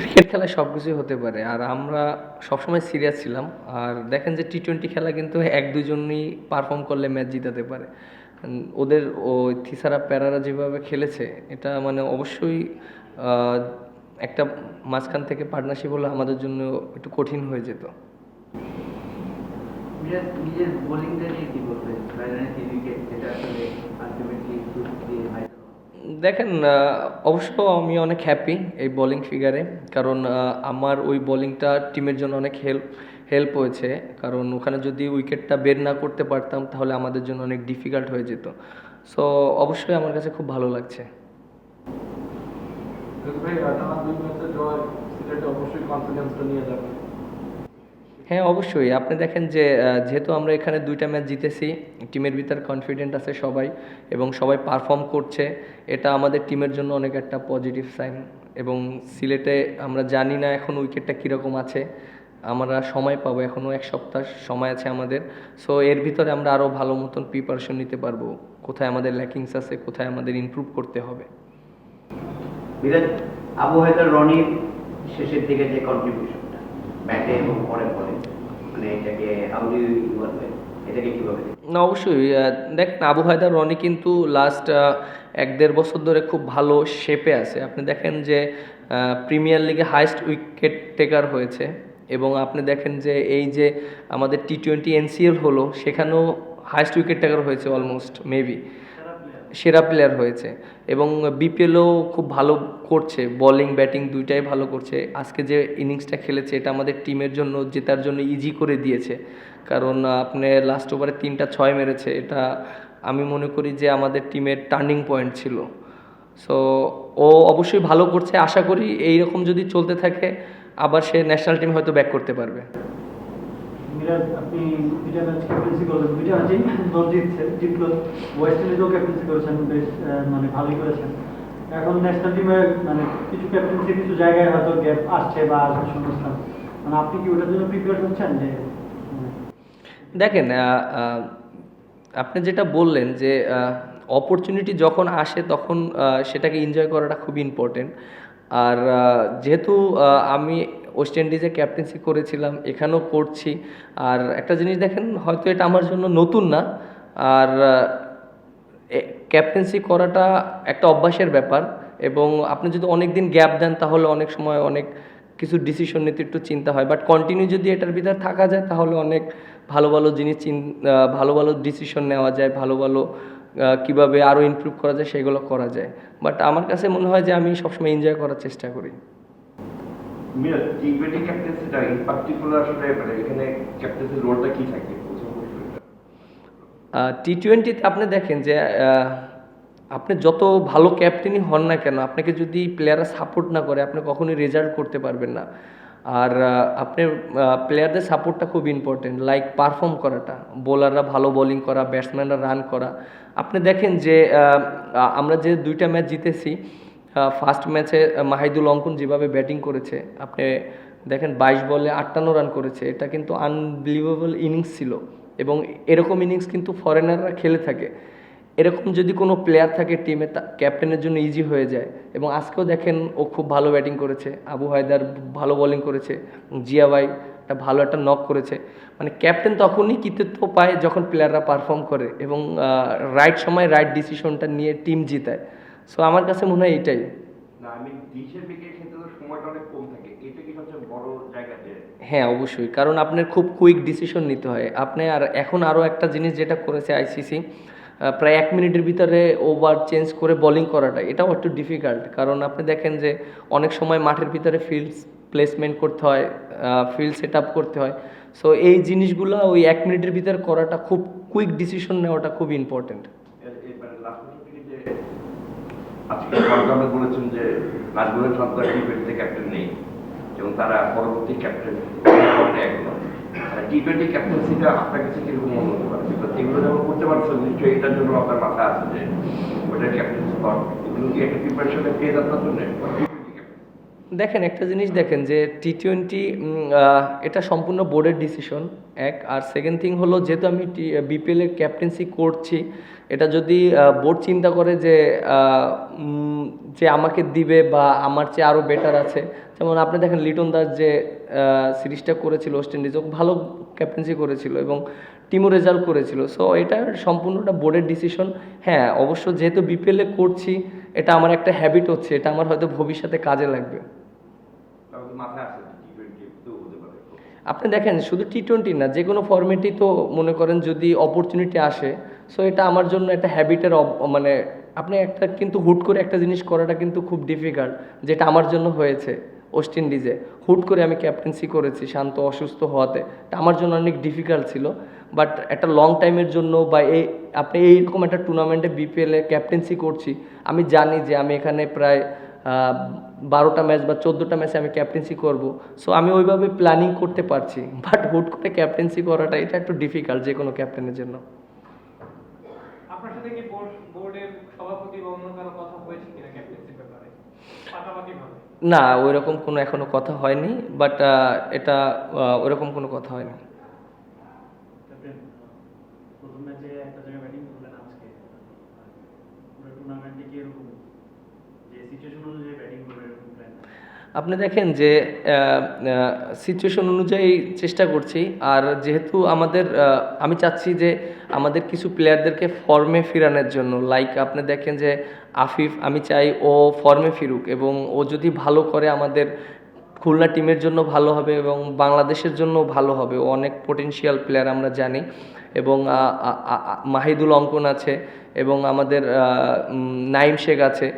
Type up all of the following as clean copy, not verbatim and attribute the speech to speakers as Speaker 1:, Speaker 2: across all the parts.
Speaker 1: Cricket খেলায় সব কিছুই হতে পারে, আর আমরা সবসময় সিরিয়াস ছিলাম। আর দেখেন যে টি-20 খেলা কিন্তু এক দুজনই পারফর্ম করলে ম্যাচ জিতাতে পারে। ওদের ওই থিসারা প্যারারা যেভাবে খেলেছে, এটা মানে অবশ্যই আহ, একটা মাঝখান থেকে পার্টনারশিপ হলে আমাদের জন্য একটু কঠিন হয়ে যেত।
Speaker 2: মিরাজ নিজের বোলিংটা নিয়ে কি বলবেন? ফাইনালে 3 উইকেট যেটা আসলে আলটিমেটলি দিয়ে ফাইনাল।
Speaker 1: দেখেন, অবশ্য আমি অনেক হ্যাপি এই বোলিং ফিগারে, কারণ আমার ওই বোলিংটা টিমের জন্য অনেক হেল্প হয়েছে। কারণ ওখানে যদি উইকেটটা বের না করতে পারতাম তাহলে আমাদের জন্য অনেক ডিফিকাল্ট হয়ে যেত। সো অবশ্যই আমার কাছে খুব ভালো লাগছে।
Speaker 3: ভাই টানা 2 ম্যাচে জয়, সিলেটে অবশ্যই কনফিডেন্সটা নিয়ে যাবে।
Speaker 1: হ্যাঁ, অবশ্যই। আপনি দেখেন যে যেহেতু আমরা এখানে 2টা ম্যাচ জিতেছি, টিমের ভিতর কনফিডেন্ট আছে সবাই এবং সবাই পারফর্ম করছে। এটা আমাদের টিমের জন্য অনেক একটা পজিটিভ সাইন। এবং সিলেটে আমরা জানি না এখন উইকেটটা কীরকম আছে, আমরা সময় পাবো, এখনও 1 সপ্তাহ সময় আছে আমাদের। সো এর ভিতরে আমরা আরও ভালো মতন প্রিপারেশন নিতে পারবো, কোথায় আমাদের ল্যাকিংস আছে, কোথায় আমাদের ইমপ্রুভ করতে হবে।
Speaker 2: মিরাজ, আবু হায়দার রনির শেষের দিকে যে কন্ট্রিবিউশনটা ব্যাটে এবং পরে বলে, মানে এটাকে হাউ ডু ইউ বলবে, এটাকে কিভাবে দেখেন?
Speaker 1: না, অবশ্যই। দেখেন, আবু হায়দার রনি কিন্তু লাস্ট 1-1.5 বছর ধরে খুব ভালো শেপে আছে। আপনি দেখেন যে প্রিমিয়ার লিগে হাইয়েস্ট উইকেট টেকার হয়েছে। এবং আপনি দেখেন যে এই যে আমাদের টি-20 এনসিএল হলো, সেখানেও হাইয়েস্ট উইকেট টেকার হয়েছে, অলমোস্ট মেবি সেরা প্লেয়ার হয়েছে। এবং বিপিএলও খুব ভালো করছে, বোলিং ব্যাটিং দুইটাই ভালো করছে। আজকে যে ইনিংসটা খেলেছে, এটা আমাদের টিমের জন্য জেতার জন্য ইজি করে দিয়েছে। কারণ আপনি লাস্ট ওভারে 3টা 6 মেরেছে, এটা আমি মনে করি যে আমাদের টিমের টার্নিং পয়েন্ট ছিল। সো ও অবশ্যই ভালো করছে, আশা করি এইরকম যদি চলতে থাকে আবার সে ন্যাশনাল টিম হয়তো ব্যাক করতে পারবে।
Speaker 4: মিরাজ, আপনি 2টা ম্যাচ ক্যাপ্টেন্সি করলেন, 2টা ম্যাচেই দল জিতলো। ওয়েস্ট ইন্ডিজও ক্যাপ্টেন্সি করেছেন, বেশ মানে ভালোই করেছেন। এখন ন্যাশনাল টিমে মানে কিছু ক্যাপ্টেন্সি কিছু জায়গায় হয়তো গ্যাপ আসছে বা আসবে শূন্যস্থান, মানে আপনি কি ওটার জন্য প্রিপেয়ার হচ্ছেন যে
Speaker 1: দেখেন, আপনি যেটা বললেন যে অপরচুনিটি যখন আসে তখন সেটাকে এনজয় করাটা খুব ইম্পর্টেন্ট। আর যেহেতু আমি ওয়েস্ট ইন্ডিজে ক্যাপ্টেন্সি করেছিলাম, এখানেও করছি। আর একটা জিনিস দেখেন, হয়তো এটা আমার জন্য নতুন না। আর ক্যাপ্টেন্সি করাটা একটা অভ্যাসের ব্যাপার। এবং আপনি যদি অনেক দিন গ্যাপ দেন তাহলে অনেক সময় অনেক কিছু ডিসিশন নিতে একটু চিন্তা হয়, বাট কন্টিনিউ যদি এটার ভিতরে থাকা যায় তাহলে অনেক ভালো ভালো জিনিস ভালো ভালো ডিসিশন নেওয়া যায়, ভালো ভালো কীভাবে আরও ইমপ্রুভ করা যায় সেগুলো করা যায়। বাট আমার কাছে মনে হয় যে আমি সবসময় এনজয় করার চেষ্টা করি।
Speaker 3: মিরাজ, টি-20 ক্যাপ্টেন্সিটা ইন পার্টিকুলার আসলে মানে এখানে ক্যাপ্টেন্সির রোলটা কি থাকে?
Speaker 1: টি-20তে আপনি দেখেন যে আপনি যত ভালো ক্যাপ্টেনই হন না কেন, আপনাকে যদি প্লেয়াররা সাপোর্ট না করে আপনি কখনোই রেজাল্ট করতে পারবেন না। আর আপনি প্লেয়ারদের সাপোর্টটা খুব ইম্পর্টেন্ট, লাইক পারফর্ম করাটা, বোলাররা ভালো বোলিং করা, ব্যাটসম্যানরা রান করা। আপনি দেখেন যে আমরা যে 2টা ম্যাচ জিতেছি, ফার্স্ট ম্যাচে মাহিদুল অঙ্কন যেভাবে ব্যাটিং করেছে, আপনি দেখেন 22 বলে 58 রান করেছে, এটা কিন্তু আনবিলিভেবল ইনিংস ছিল। এবং এরকম ইনিংস কিন্তু ফরেনাররা খেলে থাকে। এরকম যদি কোনো প্লেয়ার থাকে টিমে, ক্যাপ্টেনের জন্য ইজি হয়ে যায়। এবং আজকেও দেখেন ও খুব ভালো ব্যাটিং করেছে, আবু হায়দার ভালো বোলিং করেছে, জিয়া ভাই ভালো একটা নক করেছে। মানে ক্যাপ্টেন তখনই কৃতিত্ব পায় যখন প্লেয়াররা পারফর্ম করে এবং রাইট সময় রাইট ডিসিশনটা নিয়ে টিম জিতায়। সো আমার কাছে মনে হয় এটাই।
Speaker 3: না, আমি ডিসের উইকেট খেতে তো সময়টা অনেক কম থাকে, এটা কি সবচেয়ে বড় জায়গা যে?
Speaker 1: হ্যাঁ, অবশ্যই, কারণ আপনার খুব কুইক ডিসিশন নিতে হয়। আপনি আর এখন আরও একটা জিনিস যেটা করেছে আইসিসি, প্রায় 1 মিনিটের ভিতরে ওভার চেঞ্জ করে বোলিং করাটা, এটাও একটু ডিফিকাল্ট। কারণ আপনি দেখেন যে অনেক সময় মাঠের ভিতরে ফিল্ড প্লেসমেন্ট করতে হয়, ফিল্ড সেট আপ করতে হয়। সো এই জিনিসগুলো ওই 1 মিনিটের ভিতরে করাটা, খুব কুইক ডিসিশন নেওয়াটা খুব ইম্পর্টেন্ট।
Speaker 3: মানে লাস্ট বছর থেকে যে আজকে সরকার বলেছেন যে নাজমুলের সন্তান টি-20 ক্যাপ্টেন নেই এবং তারা পরবর্তী ক্যাপ্টেন এখনো, মানে টি-20 ক্যাপ্টেন্সিটা আপনার কাছে কিরকম মনে হতে পারে? বিকজ এগুলো যখন করতে পারছেন নিশ্চয়ই এটার জন্য আপনার মাথা আছে যে ওইটার ক্যাপ্টেন্সি পাওয়ার, এগুলো কি একটা প্রিপারেশনে পেয়ে যাওয়ার জন্য?
Speaker 1: দেখেন একটা জিনিস দেখেন যে টি-20 এটা সম্পূর্ণ বোর্ডের ডিসিশন এক। আর সেকেন্ড থিং হলো যেহেতু আমি বিপিএলের ক্যাপ্টেন্সি করছি, এটা যদি বোর্ড চিন্তা করে যে যে আমাকে দিবে বা আমার চেয়ে আরও বেটার আছে, যেমন আপনি দেখেন লিটন দাস যে সিরিজটা করেছিল ওয়েস্ট ইন্ডিজ, ও ভালো ক্যাপ্টেন্সি করেছিল এবং টিমও রেজাল্ট করেছিল। সো এটা সম্পূর্ণটা বোর্ডের ডিসিশন। হ্যাঁ অবশ্য যেহেতু বিপিএলে করছি, এটা আমার একটা হ্যাবিট হচ্ছে, এটা আমার হয়তো ভবিষ্যতে কাজে লাগবে।
Speaker 3: তাহলে মাথায় আসছে টি-20 তো হতে পারে।
Speaker 1: আপনি দেখেন শুধু টি-20 না, যে কোনো ফরম্যাটই তো মনে করেন যদি অপরচুনিটি আসে, সো এটা আমার জন্য একটা হ্যাবিটের মানে আপনি একটা কিন্তু হুট করে একটা জিনিস করাটা কিন্তু খুব ডিফিকাল্ট, যেটা আমার জন্য হয়েছে ওয়েস্ট ইন্ডিজে। হুট করে আমি ক্যাপ্টেন্সি করেছি শান্ত অসুস্থ হওয়াতে, এটা আমার জন্য অনেক ডিফিকাল্ট ছিল। বাট একটা লং টাইমের জন্য বা আপনি এইরকম একটা টুর্নামেন্টে বিপিএলে ক্যাপ্টেন্সি করছি, আমি জানি যে আমি এখানে প্রায় 12টা ম্যাচ বা 14টা ম্যাচে আমি ক্যাপ্টেন্সি করব। সো আমি ওইভাবে প্ল্যানিং করতে পারছি, বাট হুট করে ক্যাপ্টেন্সি করাটা এটা একটু ডিফিকাল্ট যে কোনো ক্যাপ্টেনের জন্য।
Speaker 5: আপনার সাথে কি বোর্ডের সভাপতি বা অন্য কারো কথা হয়েছে কিনা ক্যাপ্টেন্সির ব্যাপারে পাকাপাকি ভাবে?
Speaker 1: না, ওইরকম কোনো এখনো কথা হয়নি, বাট এটা ওইরকম কোনো কথা হয়নি।
Speaker 4: ক্যাপ্টেন, প্রথম ম্যাচে একটা জায়গায় ব্যাটিং করলেন, আজকে পুরো টুর্নামেন্টে কি এরকম যে সিচুয়েশন অনুযায়ী ব্যাটিং করবে এরকম প্ল্যান?
Speaker 1: আপনি দেখেন যে সিচুয়েশন অনুযায়ী চেষ্টা করছি। আর যেহেতু আমাদের আমি চাচ্ছি যে আমাদের কিছু প্লেয়ারদেরকে ফর্মে ফিরানোর জন্য, লাইক আপনি দেখেন যে আফিফ, আমি চাই ও ফর্মে ফিরুক এবং ও যদি ভালো করে আমাদের খুলনা টিমের জন্য ভালো হবে এবং বাংলাদেশের জন্য ভালো হবে। ও অনেক পোটেনশিয়াল প্লেয়ার আমরা জানি। এবং মাহিদুল অঙ্কন আছে এবং আমাদের নাইম শেখ আছে।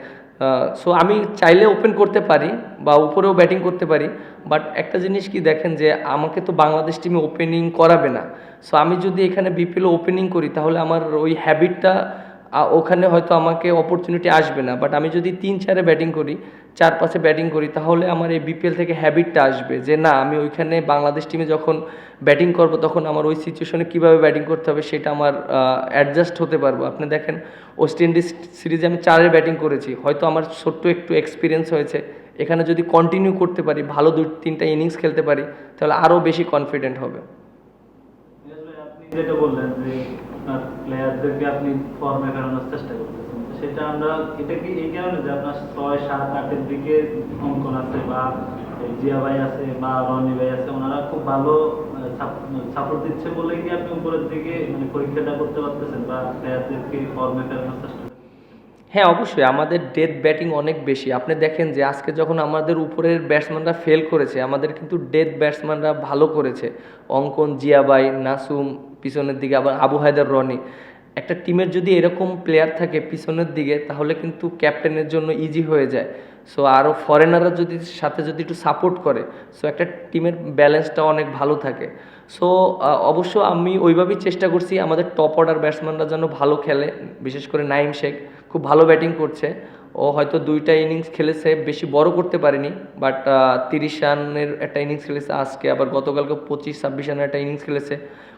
Speaker 1: সো আমি চাইলে ওপেন করতে পারি বা উপরেও ব্যাটিং করতে পারি, বাট একটা জিনিস কি দেখেন যে আমাকে তো বাংলাদেশ টিমে ওপেনিং করাবে না। সো আমি যদি এখানে বিপিএল ওপেনিং করি তাহলে আমার ওই হ্যাবিটটা ওখানে হয়তো আমাকে অপরচুনিটি আসবে না। বাট আমি যদি 3-4-এ ব্যাটিং করি, 4-5-এ ব্যাটিং করি, তাহলে আমার এই বিপিএল থেকে হ্যাবিটটা আসবে যে না, আমি ওইখানে বাংলাদেশ টিমে যখন ব্যাটিং করব তখন আমার ওই সিচুয়েশনে কীভাবে ব্যাটিং করতে হবে সেটা আমার অ্যাডজাস্ট হতে পারবো। আপনি দেখেন ওয়েস্ট ইন্ডিজ সিরিজে আমি 4-এ ব্যাটিং করেছি, হয়তো আমার ছোট্ট একটু এক্সপিরিয়েন্স হয়েছে, এখানে যদি কন্টিনিউ করতে পারি, ভালো 2-3টা ইনিংস খেলতে পারি, তাহলে আরও বেশি কনফিডেন্ট হবে।
Speaker 4: আপনি যেটা বললেন যে আপনার প্লেয়ারদেরকে আপনি ফর্মে ফেরানোর চেষ্টা করতেছেন, তো সেটা আমরা এটা কি এই কারণে যে আপনার 6, 7, 8-এর দিকে অঙ্কন আছে বা জিয়া ভাই আছে বা রনি ভাই আছে, ওনারা খুব ভালো সাপোর্ট দিচ্ছে বলে কি আপনি উপরের দিকে মানে পরীক্ষাটা করতে পারতেছেন বা প্লেয়ারদেরকে ফর্মে ফেরানোর চেষ্টা করতেছেন?
Speaker 1: হ্যাঁ অবশ্যই, আমাদের ডেথ ব্যাটিং অনেক বেশি। আপনি দেখেন যে আজকে যখন আমাদের উপরের ব্যাটসম্যানরা ফেল করেছে, আমাদের কিন্তু ডেথ ব্যাটসম্যানরা ভালো করেছে। অঙ্কন, জিয়াবাই, নাসুম, পিছনের দিকে আবার আবু হায়দার, রনি। একটা টিমের যদি এরকম প্লেয়ার থাকে পিছনের দিকে, তাহলে কিন্তু ক্যাপ্টেনের জন্য ইজি হয়ে যায়। সো আরও ফরেনাররা যদি সাথে যদি একটু সাপোর্ট করে, সো একটা টিমের ব্যালেন্সটা অনেক ভালো থাকে। সো অবশ্য আমি ওইভাবেই চেষ্টা করছি আমাদের টপ অর্ডার ব্যাটসম্যানরা যেন ভালো খেলে, বিশেষ করে নাইম শেখ খুব ভালো ব্যাটিং করছে। ও হয়তো 2টা ইনিংস খেলেছে, বেশি বড় করতে পারেনি, বাট 30 রানের একটা ইনিংস খেলেছে আজকে, আবার গতকালকে 25-26 রানের একটা ইনিংস খেলেছে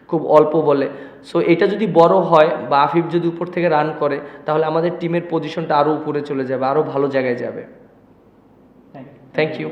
Speaker 1: খুব অল্প বলে। সো এটা যদি বড় হয় বা আফিফ যদি উপর থেকে রান করে, তাহলে আমাদের টিমের পজিশনটা আরও উপরে চলে যাবে, আরও ভালো জায়গায় যাবে। Thank you.